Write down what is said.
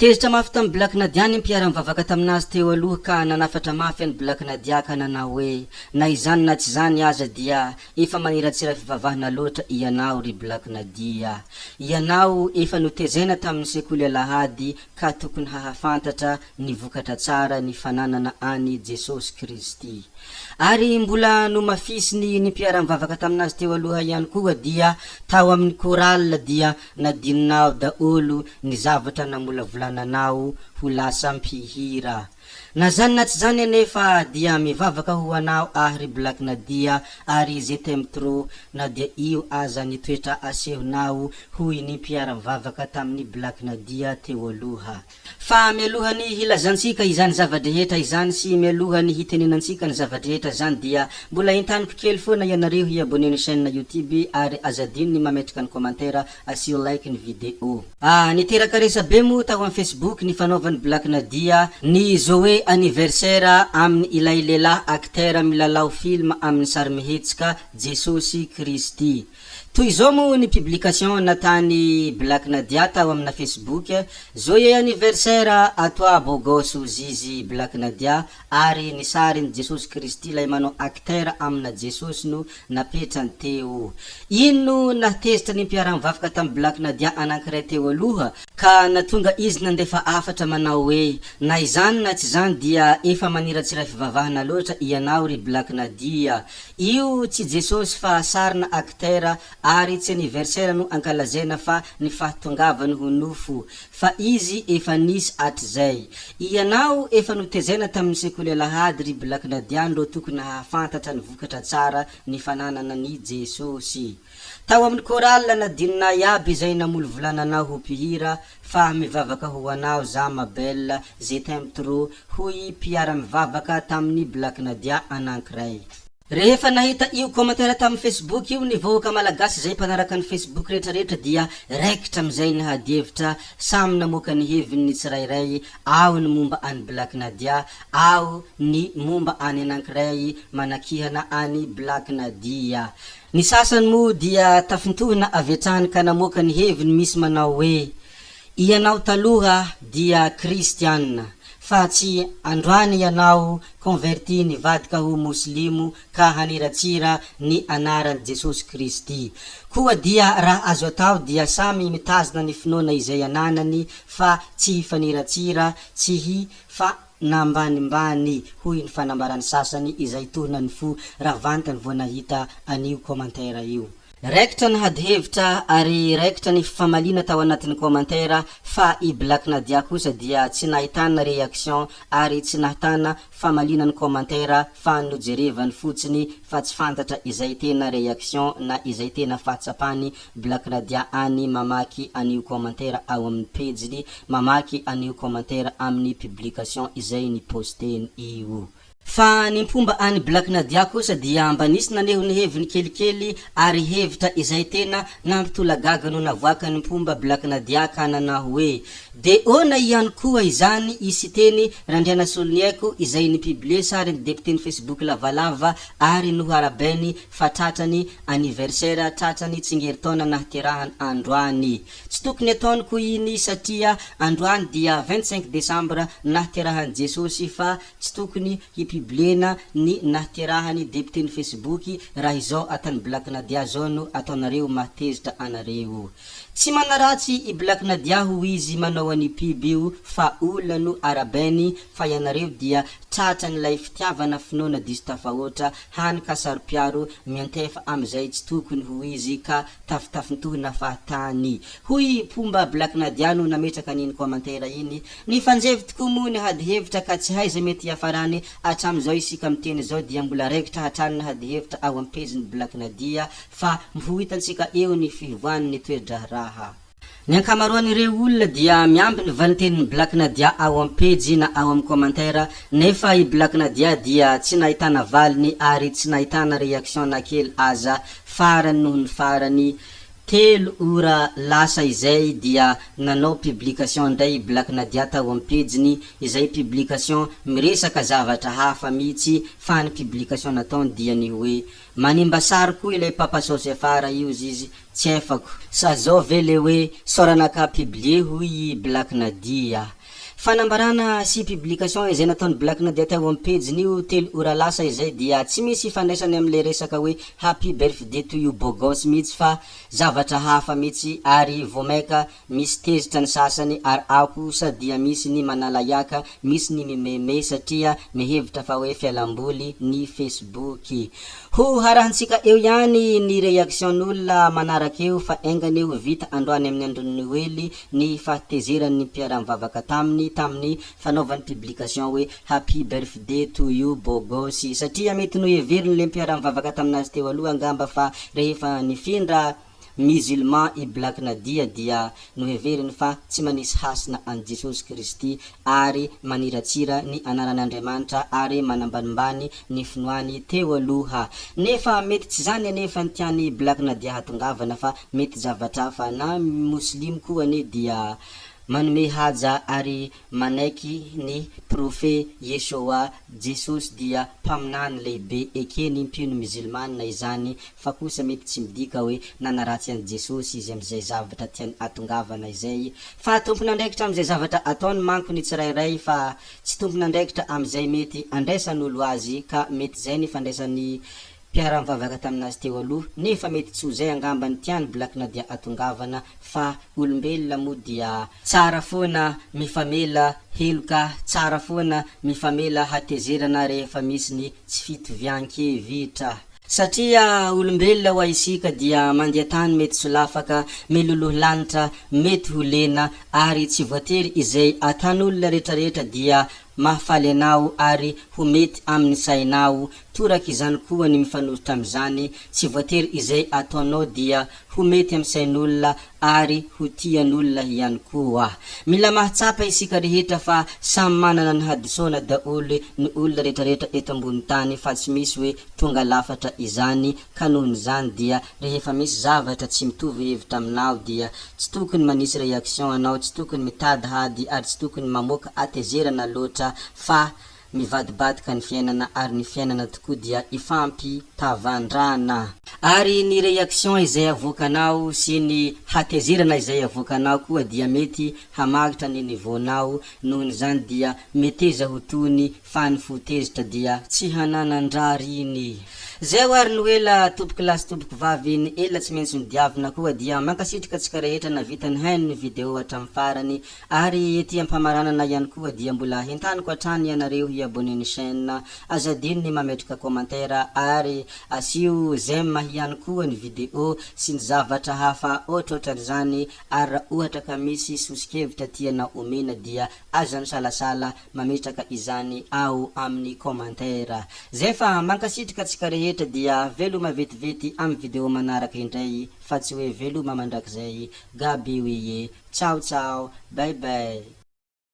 Tezitra mafy tamin'ny Black Nadia ny mpiara mivavaka taminazy teo aloha ka nanafatra mafy any Black Nadia ka nanao hoe na izany na tsy zany aza dia efa maniratsira fivavahana loatra ianao ry Black Nadia. Ianao efa notezena tamin'ny sekoly alahady ka tokony hahafantatra ny vokatra tsara ny fananana any Jesosy Kristy. Ary mbola no mafisiny ny mpiara mivavaka taminazy teo aloha ihany koa dia tao amin'ny koral dia nadininao daolo ny zavatra namolavolananao ho lasa mpihira. Na zany na tsy zany anefa dia mivavaka ho anao ry Black Nadia ary je t'aime trop na dia io aza ny toetra asehonao hoy ny mpiara mivavaka tamin'ny Black Nadia teo aloha. Fa mialohany hilazantsika izany zavadrehetra izany sy mialohany hitenenantsika ny zavadrehetra zany dia mbola entaniko kely foana ianareo hiabone ny chaîne YouTube ary azadino ny mametraka ny commentaire asio like ny video. Niteraka resabe mo tao amin'ny Facebook ny fanaovan'ny Black Nadia ny Zoé anniversaire amin'ny ilay lehilahy acteur milalao film amin'ny sary mihetsika Jesosy Kristy. Toy izao mo ny publication natany Black Nadia tao amina Facebook, Zoé anniversaire à toi beau gosse zizi Black Nadia, ary ny sary ny Jesosy Kristy lay manao acteur amina Jesosy no napetrany teo. Ino natezitra ny mpiara mivavaka tamin'ny Black Nadia anankiray teo aloha ka natonga izy nandefa afatra manao hoe na izany na tsy zany dia efa maniratsira fivavahana loatra ianao ry Black Nadia. Io tsy Jesosy fa sarina acteur ary tsy anniversaire no ankalazena fa ny fahatongavany ho nofo fa izy efa nisy atrizay. Ianao efa notezena tamin'ny sekoly alahady ry Black Nadia ro tokony hahafantatra ny vokatra tsara ny fananana ny Jesosy. Tao amin'ny koral nadinina iaby izay namolovolananao ho mpihira fa mivavaka ho anao za ma belle je t'aime trop hoy mpiara mivavaka tamin'ny Black Nadia anankiray. Rehefa nahita io commentaire tamin'ny Facebook io ny vahoaka malagasy zay mpanaraka ny Facebook rehetrarehetra dia raikitra amizay ny hadevitra samy namoaka ny heviny ny tsirairay, ao ny momba any Black Nadia, ao ny momba any anankiray manakihana any Black Nadia. Ny sasany mo dia tafintohina avetrany ka namoaka ny heviny misy manao hoe ianao taloha dia Kristianina fa tsy androany ianao converti ny vadika ho muslimo ka haniratsira ny anaran'i Jesosy Kristy. Koa dia raha azo atao dia samy mitazona ny finoana izay ananany fa tsy hifaniratsira, tsy hi fa nambanimbany hoy ny fanambarany sasany izay tohina ny fo raha vantany vao nahita an'io commentaire io. Raikitra ny hadihevitra ary raikitra ny famalina tao anatin'ny commentaire fa i Black Nadia kosa dia tsy nahitana reaction ary tsy nahitana famalina ny commentaire fa nojerevany fotsiny fa tsy fantatra izay tena reaction na izay tena fahatsapany Black Nadia any mamaky an'io commentaire ao amin'ny page-ny, mamaky an'io commentaire amin'ny publication izay ny posteny io. Fa ny mpomba any Black Nadia kosa dia mba nisy naneho ny heviny kelikely ary hevitra izay tena nampitolagaga no navoaka ny mpomba Black Nadia ka nanao hoe de ona ihany koa izany isy teny randriana soloniaiko izay ny publie sary ny deputé ny Facebook lavalava ary no harabeny fa tratrany anniversaire tratrany tsingeritaona nahaterahany androany. Tsy tokony ataony ko iny satria androany dia 25 décembre nahaterahany Jesosy fa tsy tokony hipiblena ny nahaterahany deputé ny Facebook raha izao atany Black Nadia zao no ataonareo mahatezitra anareo. Tsy manaratsy i Black Nadia ho izy manao any pub io fa olona no arabeny fa ianareo dia tratrany lay fitiavana finoana diso tafahoatra hany kasarom-piaro miantefa amizay tsy tokony ho izy ka tafitafintohina fahatany. Hoy mpomba Black Nadia no nametraka an'iny commentaire iny. Ny fanjevy tokoa mo ny hadihevitra ka tsy haiza mety hiafarany atramizao isika miteny zao dia mbola raikitra hatrany ny hadihevitra ao amin'ny page-ny Black Nadia fa mihohitansika eo ny fivoany ny toedra raha. Ny ankamaroan'ireo olona dia miamby ny vanitenin'ny Black Nadia ao amin'ny page na ao amin'ny commentaire nefa i Black Nadia dia tsy nahitana valiny ary tsy nahitana reaction na kely aza farany noho ny farany. 3 ora lasa izay dia nanao publication ndray Black Nadia tao amin'ny page-ny izay publication miresaka zavatra hafa mihitsy fa ny publication nataony dia ny hoe manimba sary koa ilay papa sosy afara io zizy tsy efako sa zao ve le hoe soranaka publie hoy Black Nadia. Fanambarana sy publication izay nataony Black Nadia teo amin'ny page-ny io 3 ora lasa izay dia tsy misy ifandraisany amle resaka hoe happy birthday to you bogos mihitsy fa zavatra hafa mihitsy ary vomaika misy tezitra ny sasany ary ako sady misy ny manalaiaka misy ny mimeme satria mihevitra fa hoe fialamboly ny Facebook. Ho harahantsika eo ihany ny reaction-n'olona manaraka eo fa engany eo vita androany amin'ny andron'ny Noely ny fahatezerany mpiara-mivavaka tamin'ny fanaovany publication hoe happy birthday to you bogos satria mety noheveriny le mpiara-mivavaka taminazy teo aloha angamba fa rehefa nifindra musulman i Black Nadia dia noheveriny fa tsy manisy hasina an Jesosy Kristy ary maniratsira ny anaran'Andriamanitra ary manambanimbany ny finoany teo aloha. Nefa mety tsy zany anefa nitiany Black Nadia hatongavana fa mety zavatra hafa na muslimo koa ane dia manome haja ary manaiky ny profe Yeshua Jesosy dia mpaminany lehibe ekeny mpino musulmane izany fa kosa mety tsy midika hoe nanaratsy an Jesosy izy amizay zavatra tiany atongavana izay fa tompona andraikitra amizay zavatra ataony manko ny tsirairay fa tsy tompona andraikitra amizay mety andraisan'olo azy ka mety zay ny fandraisany mpiara-mivavaka taminazy teo aloha nefa mety tsy ho zay angamba ny tiany Black Nadia atongavana fa olombelona moa dia tsara foana mifamela heloka, tsara foana mifamela hatezerana rehefa misy ny tsy fitovian-kevitra satria olombelona ho isika dia mandeha tany mety solafaka meloloha lanitra mety ho lena ary tsy voatery izay atan'olona rehetrarehetra dia mahafaly anao ary ho mety amin'ny sainao toraka izany koa ny mifanohitra am'izany tsy voatery izay ataonao dia ho mety amin'ny sain'olona ary ho tian'olona ihany koa. Mila mahatsapa isika rehetra fa samy manana ny hadisaona daholo ny olona rehetrarehetra eto ambony tany fa tsy misy hoe tonga lafatra izany ka nohon' izany dia rehefa misy zavatra tsy mitovy hevitra aminao dia tsy tokony manisy reaction anao, tsy tokony mitady hady ary tsy tokony mamoaka atezerana loatra fa mivadibadika ny fiainana ary ny fiainana tokoa dia ifampitavandrana ary ny reaction izay avoakanao sy ny hatezerana izay avoakanao koa dia mety hamagitra ny nivaonao nohon'izany dia meteza ho tony fa ny fotezitra dia tsy hananandrariny. Zay ho ary Noela tompoko lasy tompoko vavy ny ela tsy maintsy midiavina koa dia mankasitrika tsika rehetra na vitany hainy ny video hatramin'ny farany ary ety ampamaranana ihany koa dia mbola hentaniko hatrany ianareo hiabone ny chaîne azadino ny mametraka commentaire ary asio j'aime ihany koa ny video sy ny zavatra hafa ohatrohatran'izany ary ohatra ka misy sosikevitra tiana omena dia azany salasala mametraka izany ao amin'ny commentaire. Zay fa mankasitrika tsika rehetra dia veloma vetivety amin'ny video manaraka indray fa tsy hoe veloma mandrakizay gaby oye. Ciao ciao, bye bye.